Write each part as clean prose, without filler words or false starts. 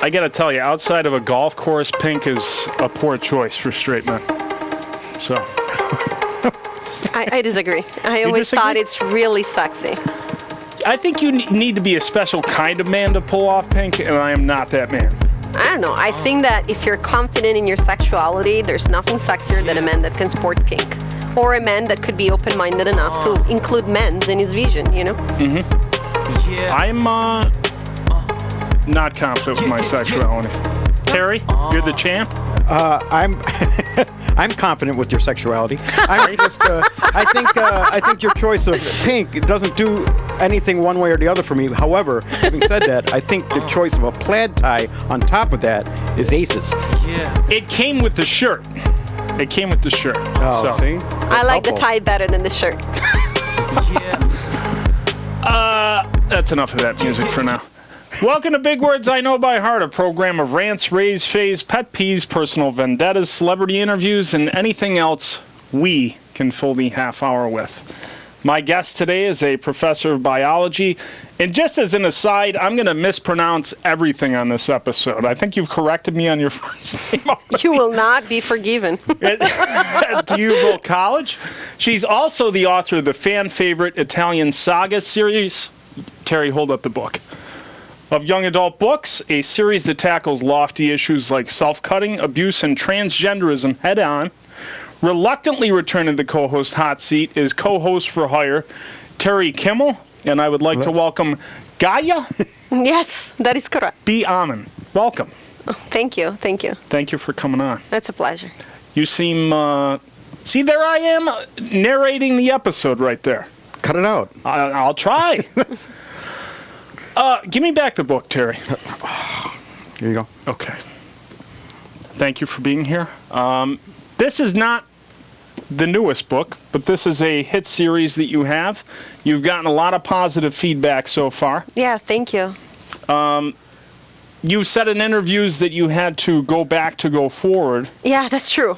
I got to tell you, outside of a golf course, pink is a poor choice for straight men. So. I disagree. I always thought it's really sexy. I think you need to be a special kind of man to pull off pink, and I am not that man. I don't know. I think that if you're confident in your sexuality, there's nothing sexier than a man that can sport pink. Or a man that could be open-minded enough to include men's in his vision, you know? Mm-hmm. Yeah. I'm not confident with my sexuality. Terry, you're the champ? I'm confident with your sexuality. I think your choice of pink doesn't do anything one way or the other for me. However, having said that, I think the choice of a plaid tie on top of that is aces. Yeah. It came with the shirt. Oh, so. See? I like the tie better than the shirt. That's enough of that music for now. Welcome to Big Words I Know by Heart, a program of rants, raves, faves, pet peeves, personal vendettas, celebrity interviews, and anything else we can fill the half hour with. My guest today is a professor of biology, and just as an aside, I'm going to mispronounce everything on this episode. I think you've corrected me on your first name already. You will not be forgiven. At D'Uville College. She's also the author of the fan-favorite Italian Saga series. Terry, hold up the book. Of young adult books, a series that tackles lofty issues like self-cutting, abuse, and transgenderism head-on. Reluctantly returning the co-host hot seat is co-host for hire Terry Kimmel, and I would like to welcome Gaia. Yes, that is correct. B. Amen. Welcome. Oh, thank you. Thank you for coming on. That's a pleasure. You seem, see, there I am narrating the episode right there. Cut it out. I'll try. Give me back the book, Terry. Here you go. Okay. Thank you for being here. This is not the newest book, but this is a hit series that you have. You've gotten a lot of positive feedback so far. Yeah, thank you. You said in interviews that you had to go back to go forward. Yeah, that's true.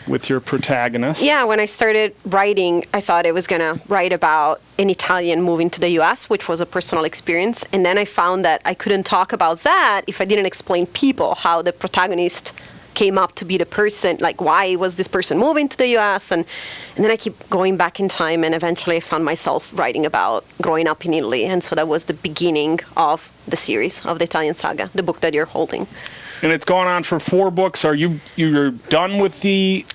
With your protagonist. Yeah, when I started writing, I thought I was going to write about an Italian moving to the U.S., which was a personal experience. And then I found that I couldn't talk about that if I didn't explain people, how the protagonist came up to be the person, like why was this person moving to the U.S. And then I keep going back in time, and eventually I found myself writing about growing up in Italy. And so that was the beginning of the series, of the Italian Saga, the book that you're holding. And it's gone on for 4 books. Are you're done with the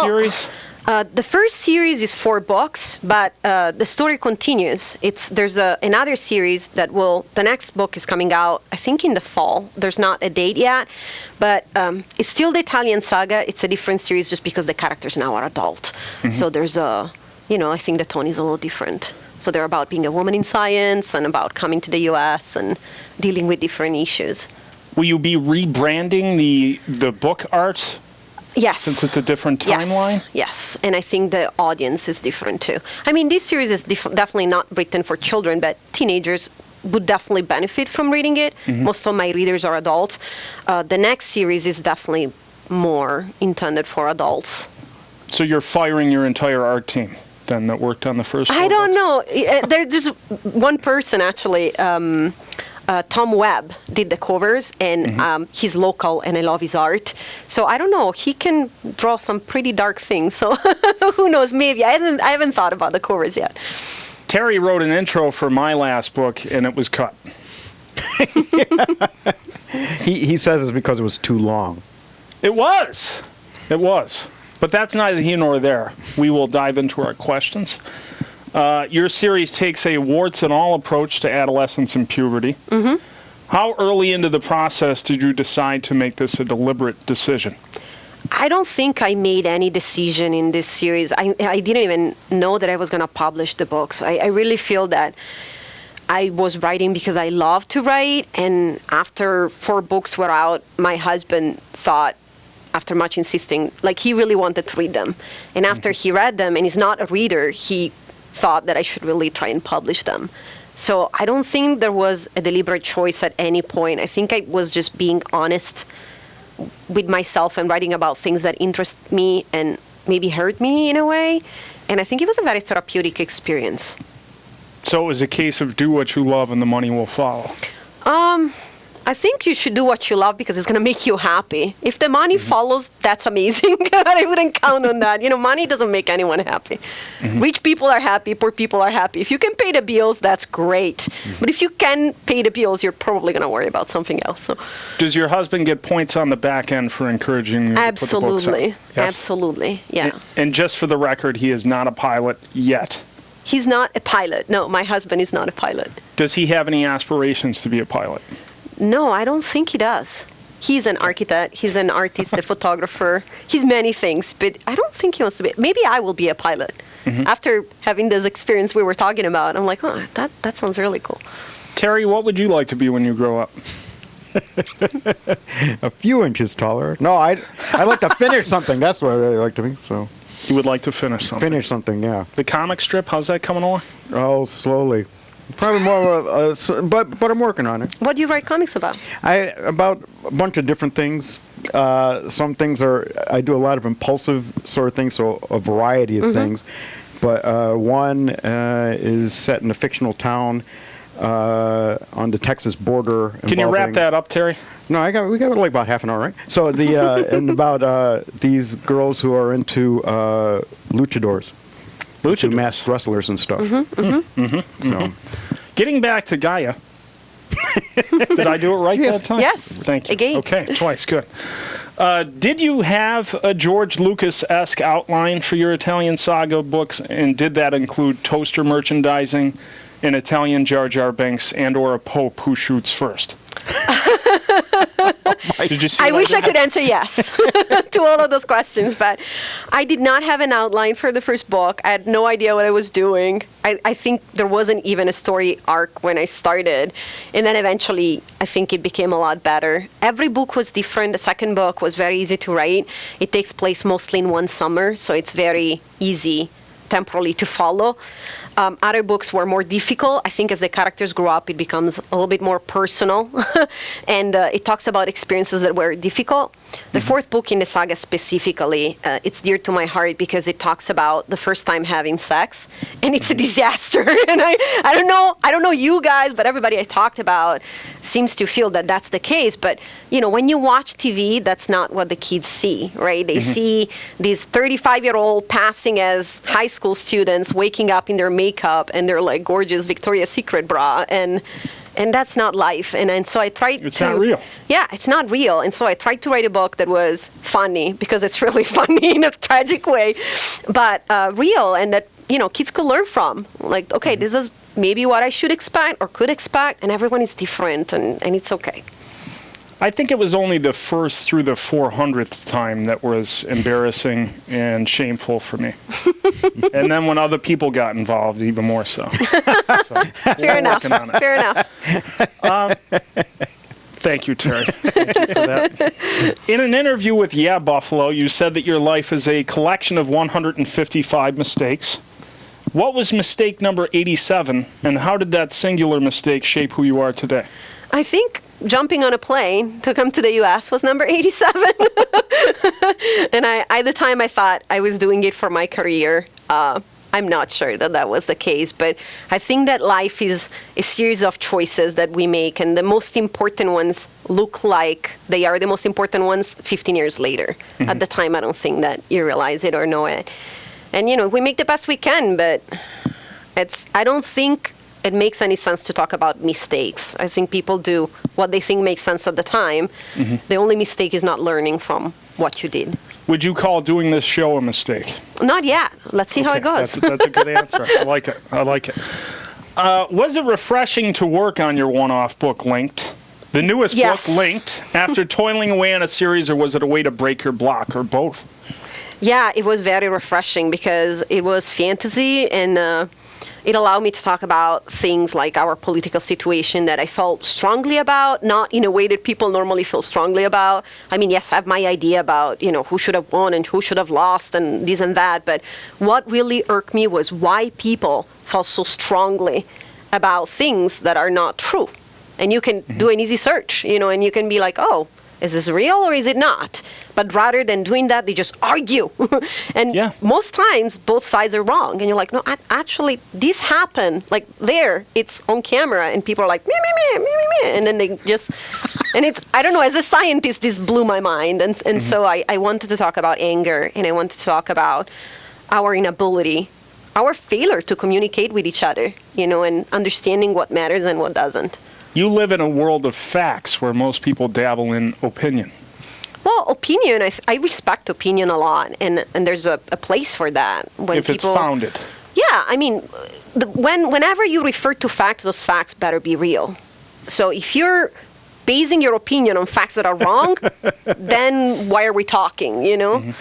series? The first series is 4 books, but the story continues. There's another series the next book is coming out, I think in the fall. There's not a date yet, but it's still the Italian Saga. It's a different series just because the characters now are adult. Mm-hmm. So there's I think the tone is a little different. So they're about being a woman in science and about coming to the U.S. and dealing with different issues. Will you be rebranding the book art? Yes. Since it's a different timeline? Yes. And I think the audience is different too. I mean, this series is definitely not written for children, but teenagers would definitely benefit from reading it. Mm-hmm. Most of my readers are adults. The next series is definitely more intended for adults. So you're firing your entire art team then that worked on the first 4 I don't books? know. There's one person actually. Tom Webb did the covers, and he's local, and I love his art. So I don't know. He can draw some pretty dark things. So who knows? Maybe I haven't thought about the covers yet. Terry wrote an intro for my last book, and it was cut. He says it's because it was too long. It was. But that's neither here nor there. We will dive into our questions. Your series takes a warts-and-all approach to adolescence and puberty. Mm-hmm. How early into the process did you decide to make this a deliberate decision? I don't think I made any decision in this series. I didn't even know that I was going to publish the books. I really feel that I was writing because I love to write, and after 4 books were out, my husband thought, after much insisting, like he really wanted to read them. And after he read them, and he's not a reader, he thought that I should really try and publish them. So I don't think there was a deliberate choice at any point. I think I was just being honest with myself and writing about things that interest me and maybe hurt me in a way. And I think it was a very therapeutic experience. So it was a case of do what you love and the money will follow. I think you should do what you love because it's going to make you happy. If the money follows, that's amazing. I wouldn't count on that. Money doesn't make anyone happy. Rich people are happy, poor people are happy. If you can pay the bills, that's great. But if you can pay the bills, you're probably going to worry about something else. So. Does your husband get points on the back end for encouraging you to put the books out? Absolutely. Yes? Absolutely. Yeah. And just for the record, he is not a pilot yet. He's not a pilot. No, my husband is not a pilot. Does he have any aspirations to be a pilot? No, I don't think he does. He's an architect. He's an artist, a photographer. He's many things, but I don't think he wants to be. Maybe I will be a pilot. After having this experience we were talking about, I'm like, oh, that sounds really cool. Terry, what would you like to be when you grow up? A few inches taller. No, I'd like to finish something. That's what I really like to be. So You would like to finish something. finish something, yeah. The comic strip, how's that coming along? Oh, slowly. Probably more, but I'm working on it. What do you write comics about? About a bunch of different things. Some things I do a lot of impulsive sort of things, so a variety of things. But one is set in a fictional town on the Texas border. Can you wrap that up, Terry? No, we got like about half an hour, right? So and about these girls who are into luchadors. To masked wrestlers and stuff. So, Getting back to Gaia. Did I do it right that time? Yes. Thank you. Again. Okay, twice. Good. Did you have a George Lucas-esque outline for your Italian Saga books, and did that include toaster merchandising, an Italian Jar Jar Binks, and/or a Pope who shoots first? Did you see I wish I did? could answer yes to all of those questions, but I did not have an outline for the first book. I had no idea what I was doing. I think there wasn't even a story arc when I started. And then eventually, I think it became a lot better. Every book was different. The second book was very easy to write. It takes place mostly in one summer, so it's very easy temporally to follow. Other books were more difficult. I think as the characters grow up, it becomes a little bit more personal. And it talks about experiences that were difficult. The fourth book in the saga specifically, it's dear to my heart because it talks about the first time having sex. And it's a disaster. And I don't know you guys, but everybody I talked about seems to feel that that's the case. But, when you watch TV, that's not what the kids see, right? They see these 35-year-old passing as high school students waking up in their makeup and their like gorgeous Victoria's Secret bra, and that's not life. And so I tried It's not real. Yeah, it's not real. And so I tried to write a book that was funny because it's really funny in a tragic way, but real, and that kids could learn from. Like, okay, this is maybe what I should expect or could expect, and everyone is different, and it's okay. I think it was only the first through the 400th time that was embarrassing and shameful for me. And then when other people got involved, even more so. Fair enough. Fair enough. Thank you, Terry. Thank you for that. In an interview with Yeah Buffalo, you said that your life is a collection of 155 mistakes. What was mistake number 87, and how did that singular mistake shape who you are today? I think jumping on a plane to come to the U.S. was number 87. And at the time I thought I was doing it for my career. I'm not sure that was the case, but I think that life is a series of choices that we make, and the most important ones look like they are the most important ones 15 years later. At the time, I don't think that you realize it or know it. And, we make the best we can, but I don't think it makes any sense to talk about mistakes. I think people do what they think makes sense at the time. The only mistake is not learning from what you did. Would you call doing this show a mistake? Not yet. Let's see how it goes. That's a good answer. I like it. Was it refreshing to work on your one-off book, Linked? The newest Yes. book, Linked, after toiling away on a series, or was it a way to break your block, or both? Yeah, it was very refreshing because it was fantasy, and it allowed me to talk about things like our political situation that I felt strongly about, not in a way that people normally feel strongly about. I mean, yes, I have my idea about, who should have won and who should have lost and this and that, but what really irked me was why people felt so strongly about things that are not true. And you can do an easy search, and you can be like, oh, is this real or is it not? But rather than doing that, they just argue. And Yeah. most times, both sides are wrong. And you're like, no, actually, this happened. Like there, it's on camera, and people are like, me, me, me, me, me, me. And then they just, and it's, I don't know, as a scientist, this blew my mind. And so I wanted to talk about anger, and I wanted to talk about our inability, our failure to communicate with each other, and understanding what matters and what doesn't. You live in a world of facts where most people dabble in opinion. Well, opinion, I respect opinion a lot, and there's a place for that. When If it's people, founded. Yeah, I mean, whenever you refer to facts, those facts better be real. So if you're basing your opinion on facts that are wrong, then why are we talking,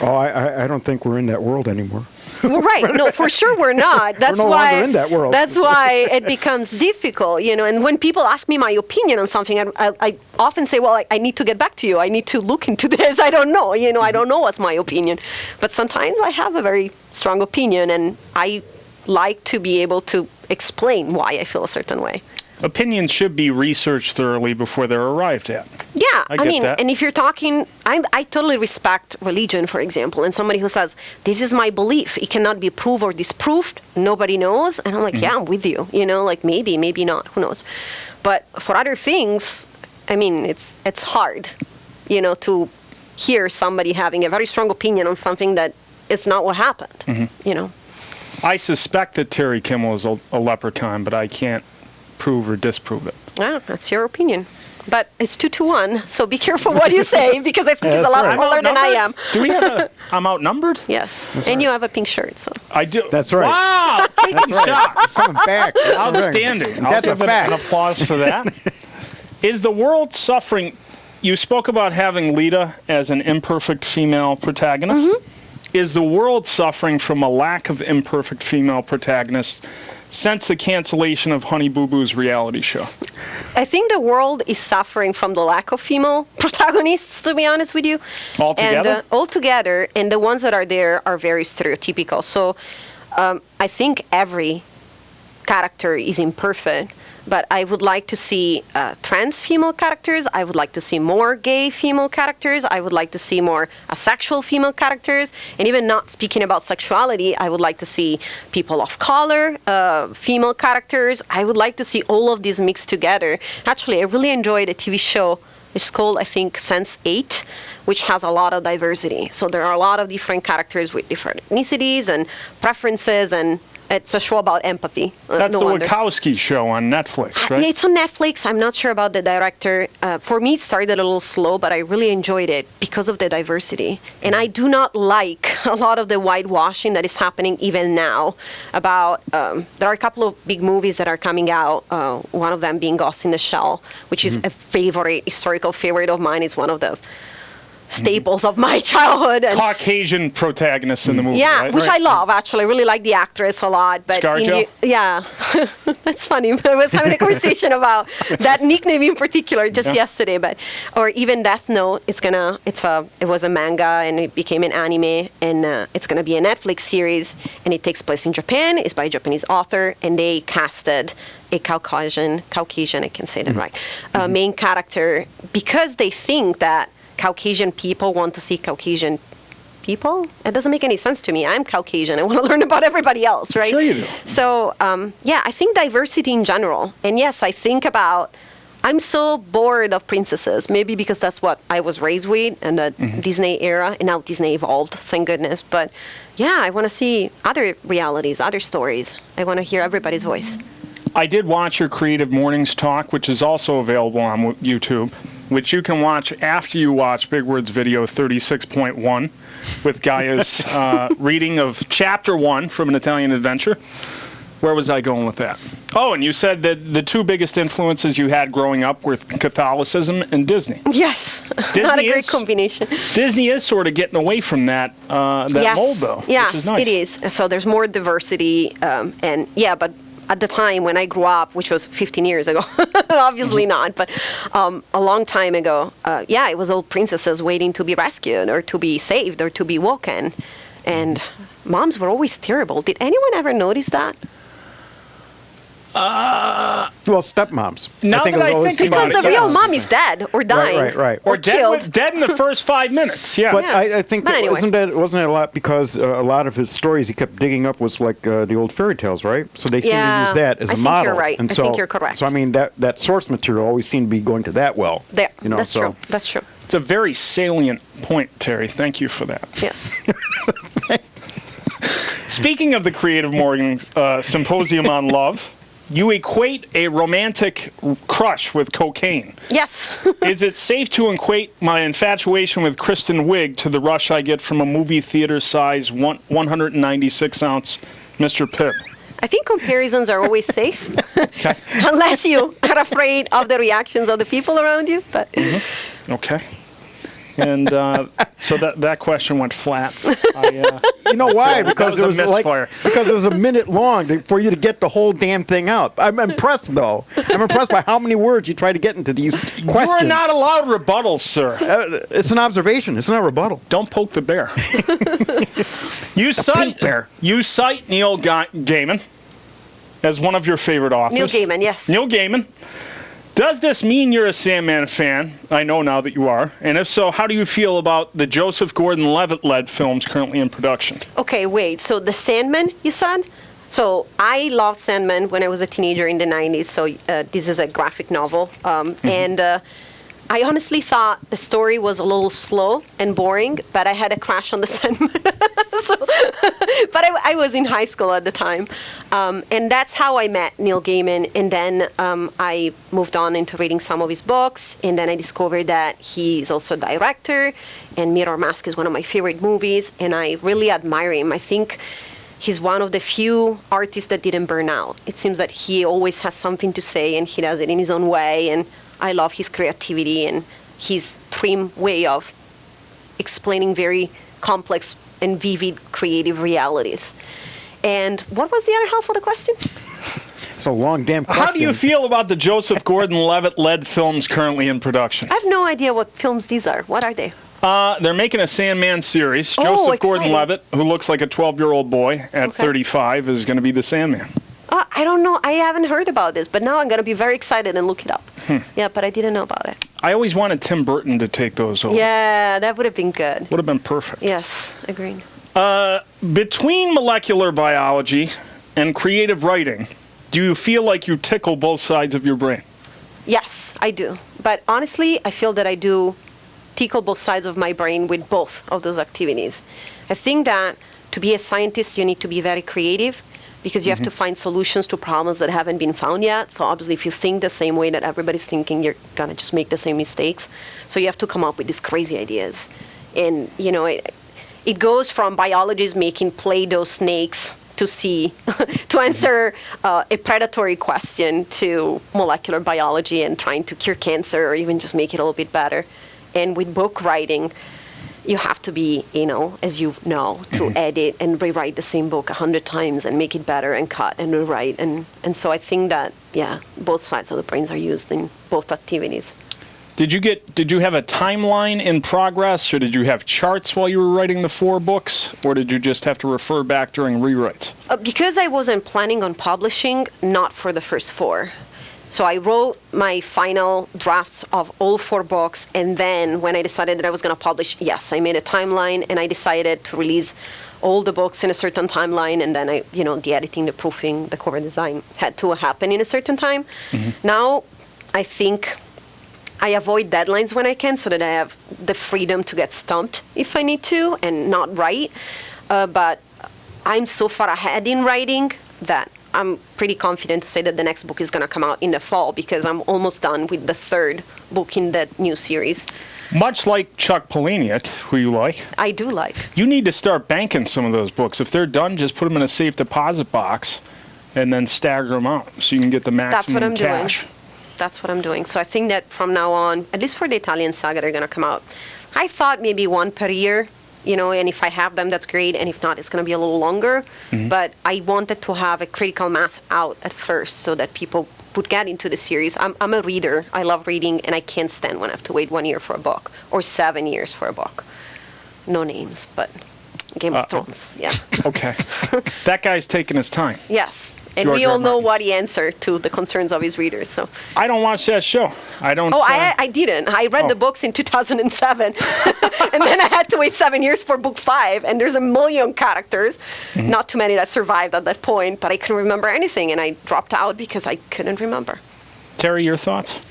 Oh, I don't think we're in that world anymore. Well, right. No, for sure we're not. That's no why. longer in that world. That's why it becomes difficult, And when people ask me my opinion on something, I often say, "Well, I need to get back to you. I need to look into this. I don't know. I don't know what's my opinion." But sometimes I have a very strong opinion, and I like to be able to explain why I feel a certain way. Opinions should be researched thoroughly before they're arrived at. Yeah, I get mean, that. and if you're talking, I totally respect religion, for example, and somebody who says, this is my belief, it cannot be proved or disproved, nobody knows, and I'm like, yeah, I'm with you, like maybe, maybe not, who knows. But for other things, I mean, it's hard, to hear somebody having a very strong opinion on something that is not what happened, I suspect that Terry Kimmel is a leprechaun, but I can't prove or disprove it. Yeah, that's your opinion. But it's 2-1, so be careful what you say, because I think he's a lot right. taller than I am. Do we have I'm outnumbered? Yes, That's and right. you have a pink shirt, so. I do. That's right. Wow, taking shots. Coming back. Outstanding. That's I'll a give fact. an applause for that. Is the world suffering? You spoke about having Lita as an imperfect female protagonist. Mm-hmm. Is the world suffering from a lack of imperfect female protagonists since the cancellation of Honey Boo Boo's reality show? I think the world is suffering from the lack of female protagonists, to be honest with you. Altogether? And, altogether, and the ones that are there are very stereotypical. So I think every character is imperfect, but I would like to see trans female characters. I would like to see more gay female characters. I would like to see more asexual female characters. And even not speaking about sexuality, I would like to see people of color, female characters. I would like to see all of these mixed together. Actually, I really enjoyed a TV show. It's called, I think, Sense8, which has a lot of diversity. So there are a lot of different characters with different ethnicities and preferences, and it's a show about empathy. That's no the wonder. Wachowski show on Netflix, right? It's on Netflix. I'm not sure about the director. For me, it started a little slow, but I really enjoyed it because of the diversity. And I do not like a lot of the whitewashing that is happening even now. About there are a couple of big movies that are coming out. One of them being Ghost in the Shell, which is a historical favorite of mine. It's one of the staples of my childhood. And Caucasian protagonists in the movie, yeah, right? which Right. I love, actually. I really like the actress a lot. But ScarJo? yeah, that's funny. I was having a conversation about that nickname in particular just yesterday. But or even Death Note, it was a manga and it became an anime, and it's gonna be a Netflix series, and it takes place in Japan. It's by a Japanese author, and they casted a Caucasian, I can say that right, main character, because they think that Caucasian people want to see Caucasian people. It doesn't make any sense to me. I'm Caucasian. I want to learn about everybody else, right? Sure you do. So, I think diversity in general. And yes, I think about, I'm so bored of princesses, maybe because that's what I was raised with in the Disney era, and now Disney evolved, thank goodness. But yeah, I want to see other realities, other stories. I want to hear everybody's voice. I did watch your Creative Mornings talk, which is also available on YouTube, which you can watch after you watch Big Word's video 36.1 with Gaia's reading of Chapter 1 from An Italian Adventure. Where was I going with that? Oh, and you said that the two biggest influences you had growing up were Catholicism and Disney. Yes, Disney not a great is- combination. Disney is sort of getting away from that Yes. mold, though, Yes, which is nice. it is. So there's more diversity, and yeah, but at the time when I grew up, which was 15 years ago, obviously not, but a long time ago, it was all princesses waiting to be rescued or to be saved or to be woken, and moms were always terrible. Did anyone ever notice that? Well, stepmoms. Now that I always think seemed about Because it, the real yes. mom is dead or dying. right. Or killed. dead in the first 5 minutes. Yeah. But Yeah. I think But that anyway. wasn't it a lot because a lot of his stories he kept digging up was like the old fairy tales, right? So they seem to Yeah, use that as I a think model. you're right. And I so, think you're correct. So I mean that source material always seemed to be going to that well. There. You know, That's so true. That's true. It's a very salient point, Terry. Thank you for that. Yes. Speaking of the Creative Morning Symposium on Love, you equate a romantic crush with cocaine. Yes. Is it safe to equate my infatuation with Kristen Wiig to the rush I get from a movie theater size 196-ounce Mr. Pibb? I think comparisons are always safe, Okay. unless you are afraid of the reactions of the people around you. But Okay. And so that question went flat. you know why? That Because was it a was misfire. because it was a minute long for you to get the whole damn thing out. I'm impressed though. I'm impressed by how many words you try to get into these You questions. are not allowed rebuttals, sir. It's an observation. It's not a rebuttal. Don't poke the bear. You cite Neil Gaiman as one of your favorite authors. Neil Gaiman, yes. Neil Gaiman. Does this mean you're a Sandman fan? I know now that you are. And if so, how do you feel about the Joseph Gordon-Levitt-led films currently in production? Okay, wait. So The Sandman, you said? So I loved Sandman when I was a teenager in the 90s. So this is a graphic novel. And I honestly thought the story was a little slow and boring, but I had a crush on the Sandman. But I was in high school at the time. And that's how I met Neil Gaiman. And then I moved on into reading some of his books. And then I discovered that he's also a director. And Mirror Mask is one of my favorite movies. And I really admire him. I think he's one of the few artists that didn't burn out. It seems that he always has something to say, and he does it in his own way. And I love his creativity and his trim way of explaining very complex and vivid creative realities. And what was the other half of the question? It's a long damn question. How do you feel about the Joseph Gordon-Levitt-led films currently in production? I have no idea what films these are. What are they? They're making a Sandman series. Oh, Joseph exciting. Gordon-Levitt, who looks like a 12-year-old boy at Okay. 35, is going to be the Sandman. I don't know. I haven't heard about this, but now I'm going to be very excited and look it up. Yeah, but I didn't know about it. I always wanted Tim Burton to take those over. Yeah, that would have been good. Would have been perfect. Yes, agreed. Between molecular biology and creative writing, do you feel like you tickle both sides of your brain? Yes, I do. But honestly, I feel that I do tickle both sides of my brain with both of those activities. I think that to be a scientist, you need to be very creative because you have to find solutions to problems that haven't been found yet. So obviously, if you think the same way that everybody's thinking, you're going to just make the same mistakes. So you have to come up with these crazy ideas. And, you know, it goes from biologists making Play-Doh snakes to see, to answer a predatory question to molecular biology and trying to cure cancer or even just make it a little bit better. And with book writing, you have to be, you know, as you know, to edit and rewrite the same book 100 times and make it better and cut and rewrite. And so I think that, yeah, both sides of the brains are used in both activities. Did you have a timeline in progress, or did you have charts while you were writing the 4 books, or did you just have to refer back during rewrites? Because I wasn't planning on publishing, not for the first 4. So I wrote my final drafts of all 4 books, and then when I decided that I was going to publish, yes, I made a timeline, and I decided to release all the books in a certain timeline, and then the editing, the proofing, the cover design had to happen in a certain time. Now, I think I avoid deadlines when I can so that I have the freedom to get stumped if I need to and not write. But I'm so far ahead in writing that I'm pretty confident to say that the next book is going to come out in the fall because I'm almost done with the 3rd book in the new series. Much like Chuck Palahniuk, who you like, I do like. you need to start banking some of those books. If they're done, just put them in a safe deposit box and then stagger them out so you can get the maximum That's what I'm cash. doing. That's what I'm doing. So I think that from now on, at least for the Italian saga, they're going to come out. I thought maybe 1 per year, and if I have them, that's great. And if not, it's going to be a little longer. But I wanted to have a critical mass out at first so that people would get into the series. I'm a reader. I love reading, and I can't stand when I have to wait 1 year for a book or 7 years for a book. No names, but Game of Thrones. Yeah. Okay. That guy's taking his time. Yes. And George we R. all know Martin. what he answered to the concerns of his readers. So, I don't watch that show. I don't. oh, I didn't. I read the books in 2007, and then I had to wait 7 years for book 5. And there's a million characters, not too many that survived at that point. But I couldn't remember anything, and I dropped out because I couldn't remember. Terry, your thoughts?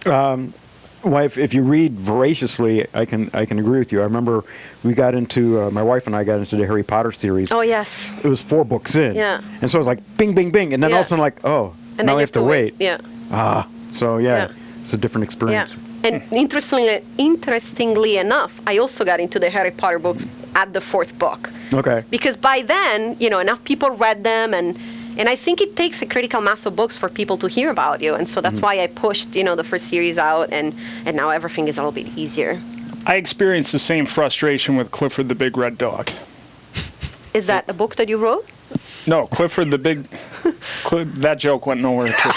Well, if you read voraciously, I can agree with you. I remember we got into my wife and I got into the Harry Potter series. Oh yes. It was 4 books in. Yeah. And so it was like bing, bing, bing, and then all of a Yeah. sudden like, oh, And now then we have to wait. Yeah. So yeah, Yeah. it's a different Yeah. experience. And interestingly enough, I also got into the Harry Potter books at the 4th book. Okay. Because by then, enough people read them, and I think it takes a critical mass of books for people to hear about you. And so that's why I pushed, the first series out, and now everything is a little bit easier. I experienced the same frustration with Clifford the Big Red Dog. Is that a book that you wrote? No, Clifford the Big. That joke went nowhere too.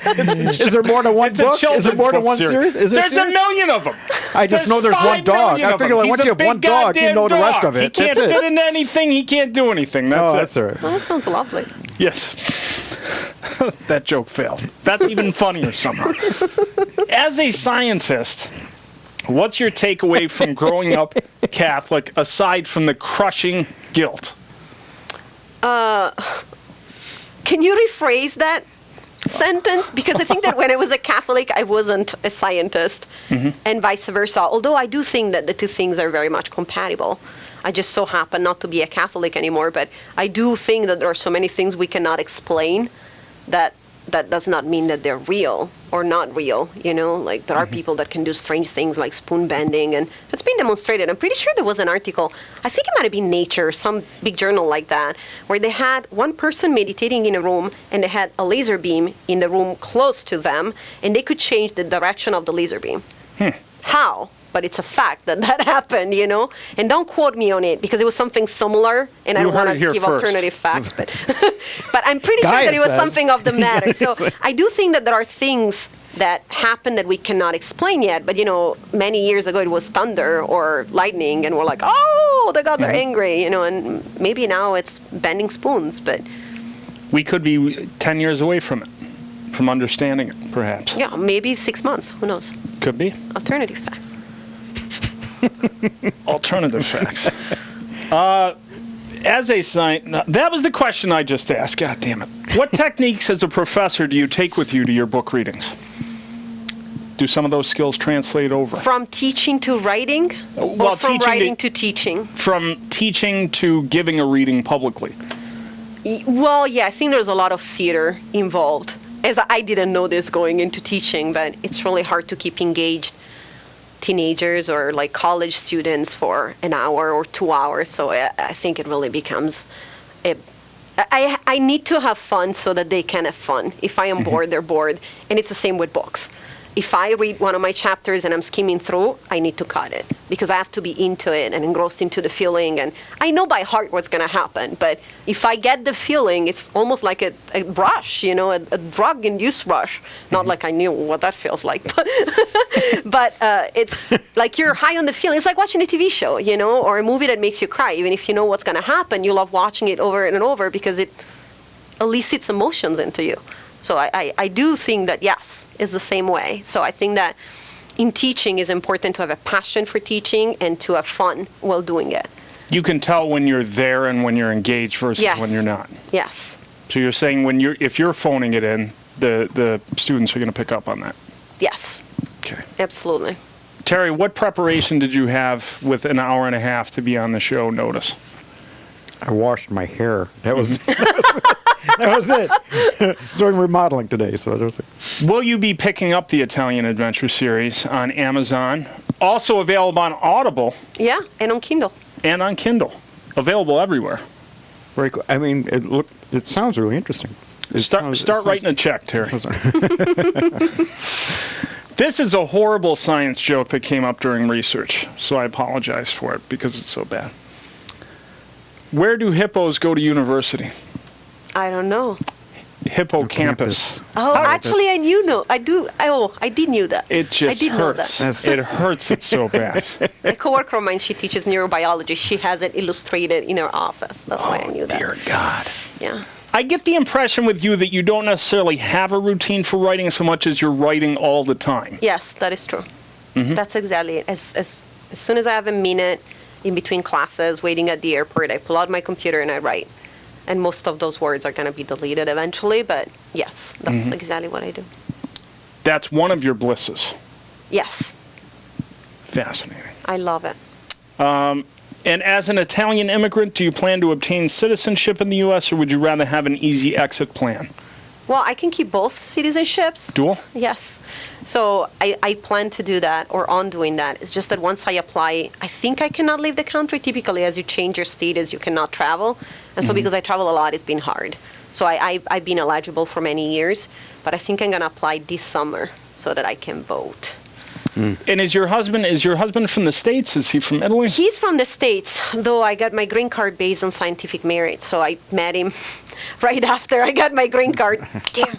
Is there more than one It's a book? Is there children's more than book one series? Is there There's a series? million of them. I just know there's one 5 dog. million I of figure them. like once He's you a have one big dog, you goddamn know the rest dog. of it. He can't That's it. fit into anything. He can't do anything. That's Oh, it. that's all right. Well, that sounds lovely. Yes. That joke failed. That's even funnier somehow. As a scientist, what's your takeaway from growing up Catholic aside from the crushing guilt? Can you rephrase that sentence? Because I think that when I was a Catholic, I wasn't a scientist, and vice versa. Although I do think that the two things are very much compatible. I just so happen not to be a Catholic anymore, but I do think that there are so many things we cannot explain that does not mean that they're real or not real. Like there are people that can do strange things like spoon bending, and it's been demonstrated. I'm pretty sure there was an article, I think it might have been Nature, some big journal like that, where they had one person meditating in a room and they had a laser beam in the room close to them, and they could change the direction of the laser beam. How? But it's a fact that happened, And don't quote me on it because it was something similar, and I You don't want heard it to here give first. alternative facts, but but I'm pretty sure Gaia that it was says. something of the matter. So I do think that there are things that happen that we cannot explain yet. But many years ago it was thunder or lightning, and we're like, oh, the gods are angry, and maybe now it's bending spoons, but We could be 10 years away from it, from understanding it, perhaps. yeah, maybe 6 months. Who knows? Could be. Alternative facts. Alternative facts. As a scientist, that was the question I just asked. God damn it. What techniques as a professor do you take with you to your book readings? Do some of those skills translate over? From teaching to writing, well, or from teaching to- writing to teaching? From teaching to giving a reading publicly. Well, yeah, I think there's a lot of theater involved. As I didn't know this going into teaching, but it's really hard to keep engaged teenagers or like college students for an hour or 2 hours. So I think it really becomes I need to have fun so that they can have fun. If I am bored, they're bored. And it's the same with books. If I read one of my chapters and I'm skimming through, I need to cut it because I have to be into it and engrossed into the feeling. And I know by heart what's going to happen. But if I get the feeling, it's almost like a rush, a drug-induced rush. Not like I knew what that feels like. But it's like you're high on the feeling. It's like watching a TV show, or a movie that makes you cry. Even if you know what's going to happen, you love watching it over and over because it elicits emotions into you. So I do think that, yes, is the same way. So I think that in teaching it's important to have a passion for teaching and to have fun while doing it. You can tell when you're there and when you're engaged versus Yes. when you're not. Yes. So you're saying if you're phoning it in, the students are going to pick up on that. Yes. Okay. Absolutely. Terry, what preparation did you have with an hour and a half to be on the show notice? I washed my hair. That was that was it. Doing remodeling today, so that was it. Will you be picking up the Italian Adventure series on Amazon? Also available on Audible Yeah, and on Kindle. and on Kindle. Available everywhere. Very cool. I mean, it sounds really interesting. Start writing a check, Terry. This is a horrible science joke that came up during research, so I apologize for it because it's so bad. Where do hippos go to university? I don't know. Hippocampus. Oh, actually, I did knew that. It just I did know hurts. that. It hurts it so bad. A coworker of mine, she teaches neurobiology. She has it illustrated in her office. That's why I knew that. Dear God. Yeah. I get the impression with you that you don't necessarily have a routine for writing so much as you're writing all the time. Yes, that is true. That's exactly it. As soon as I have a minute in between classes, waiting at the airport, I pull out my computer and I write. And most of those words are going to be deleted eventually, but yes, that's exactly what I do. That's one of your blisses. Yes, Fascinating. I love it. And as an Italian immigrant, do you plan to obtain citizenship in the U.S., or would you rather have an easy exit plan? Well, I can keep both citizenships. Dual? Yes. So I plan to do that or on doing that. It's just that once I apply, I think I cannot leave the country. Typically, as you change your status, you cannot travel. And so because I travel a lot, it's been hard. So I've been eligible for many years, but I think I'm going to apply this summer so that I can vote. And is your husband from the States? Is he from Italy? He's from the States, though I got my green card based on scientific merit. So I met him right after I got my green card. Damn.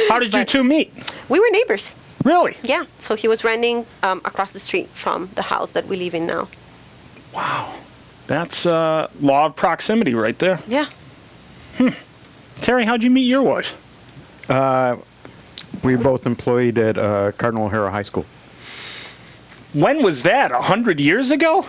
How did you two meet? We were neighbors. Really? Yeah. So he was renting across the street from the house that we live in now. Wow. That's law of proximity right there. Yeah. Terry, how'd you meet your wife? We were both employed at Cardinal O'Hara High School. When was that? 100 years ago?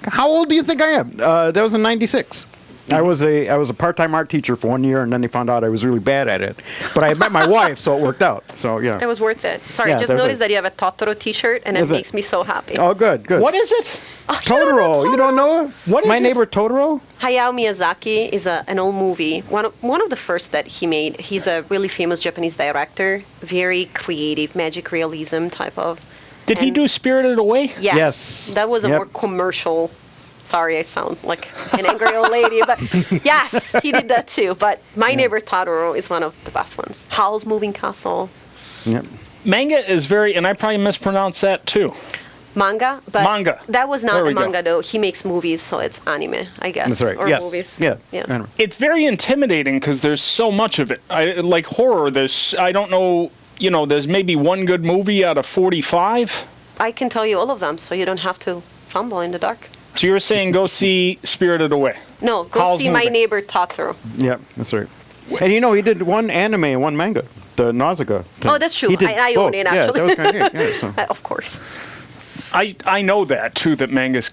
How old do you think I am? That was in '96. I was a part-time art teacher for 1 year, and then they found out I was really bad at it. But I met my wife, so it worked out. So yeah. It was worth it. Sorry, Yeah, I just there's noticed a- that you have a Totoro T-shirt, and it Is it? makes me so happy. Oh, good, good. What is it? Oh, you don't know Totoro? You don't know? What is My it? Neighbor Totoro? Hayao Miyazaki is an old movie, one of the first that he made. He's a really famous Japanese director, very creative, magic realism type of. Did he And- do Spirited Away? Yes. Yes. That was a Yep. more commercial. Sorry, I sound like an angry old lady, but yes, he did that too. But My Neighbor Totoro is one of the best ones. Howl's Moving Castle. Yep. Manga is very, and I probably mispronounced that too. Manga, but Manga. that was There not we a go. manga though. He makes movies, so it's anime, I guess. That's right. Or yes. movies. Yeah. Yeah. Anyway. It's very intimidating because there's so much of it. Like horror, I don't know, there's maybe one good movie out of 45. I can tell you all of them, so you don't have to fumble in the dark. So you're saying go see Spirited Away. No, go Howl's see My Moving. Neighbor Totoro. Yep, that's right. And he did one anime and one manga, the Nausicaa thing. Oh, that's true. He did I own it, both. actually. Yeah, that was kind of good. Yeah, so. Of course. I know that too. That manga's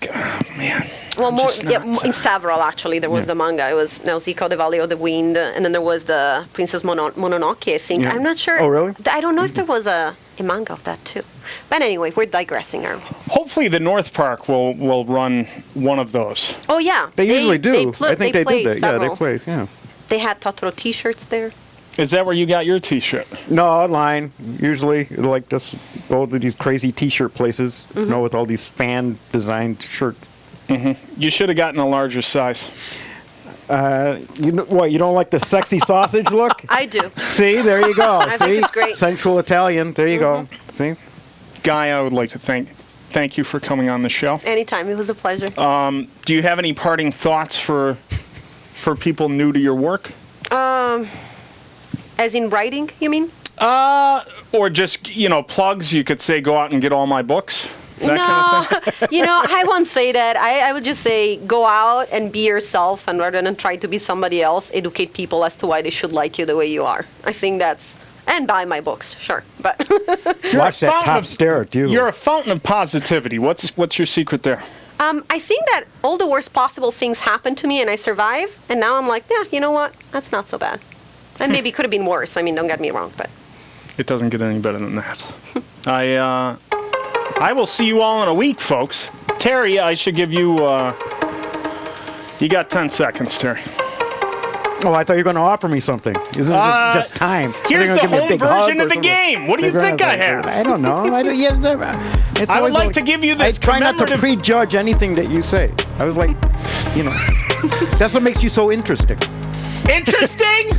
man. Well, I'm more just not- in several actually. There was Yeah. the manga. It was Nausicaa, the Valley of the Wind, and then there was the Princess Mononoke. I think. Yeah. I'm not sure. Oh, really? I don't know if there was a manga of that too. But anyway, we're digressing. Hopefully, the North Park will run one of those. Oh yeah, They usually do. I think they played did that. Yeah, several. they played. Yeah. They had Totoro T-shirts there. Is that where you got your T-shirt? No, online. Usually, like just go to these crazy T-shirt places, Mm-hmm. with all these fan designed shirts. You should have gotten a larger size. You know what? You don't like the sexy sausage look? I do. See, there you go. I See, think it's great. sensual Italian. There you go. See. Guy, I would like to thank you for coming on the show. Anytime. It was a pleasure. Do you have any parting thoughts for people new to your work? As in writing, you mean? Or just, plugs? You could say, go out and get all my books. That kind of thing. I won't say that. I would just say go out and be yourself, and rather than try to be somebody else, educate people as to why they should like you the way you are. I think that's, and buy my books, sure. But Watch that fountain top of- stare at you. You're a fountain of positivity. What's your secret there? I think that all the worst possible things happened to me, and I survived. And now I'm like, yeah, you know what? That's not so bad. And maybe it could have been worse. I mean, don't get me wrong, but It doesn't get any better than that. I will see you all in a week, folks. Terry, I should give you. You got 10 seconds, Terry. Oh, I thought you were going to offer me something. Isn't it just time? Here's Are they the gonna give me a home big hug version or of the something? game. What do you They're think gonna- I have? I don't know. It's I would always like to give you this I try not to commemorative- prejudge anything that you say. I was like, that's what makes you so interesting. Interesting.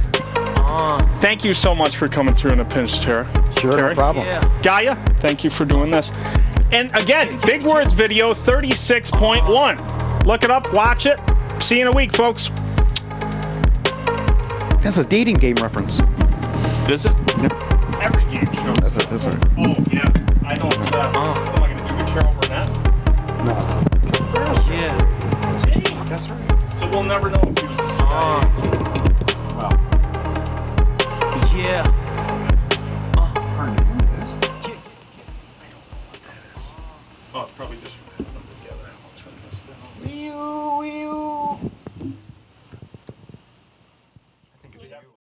Thank you so much for coming through in a pinch, Terry. Sure, Terry? no problem. Gaia, thank you for doing this. And again, Big Words video 36.1. Look it up, watch it. See you in a week, folks. That's a dating game reference. Is it? Every game show. That's it. That's right. Oh, yeah. I don't. What am I going to do with Carol Burnett? No. Did he? That's right. So we'll never know if he was a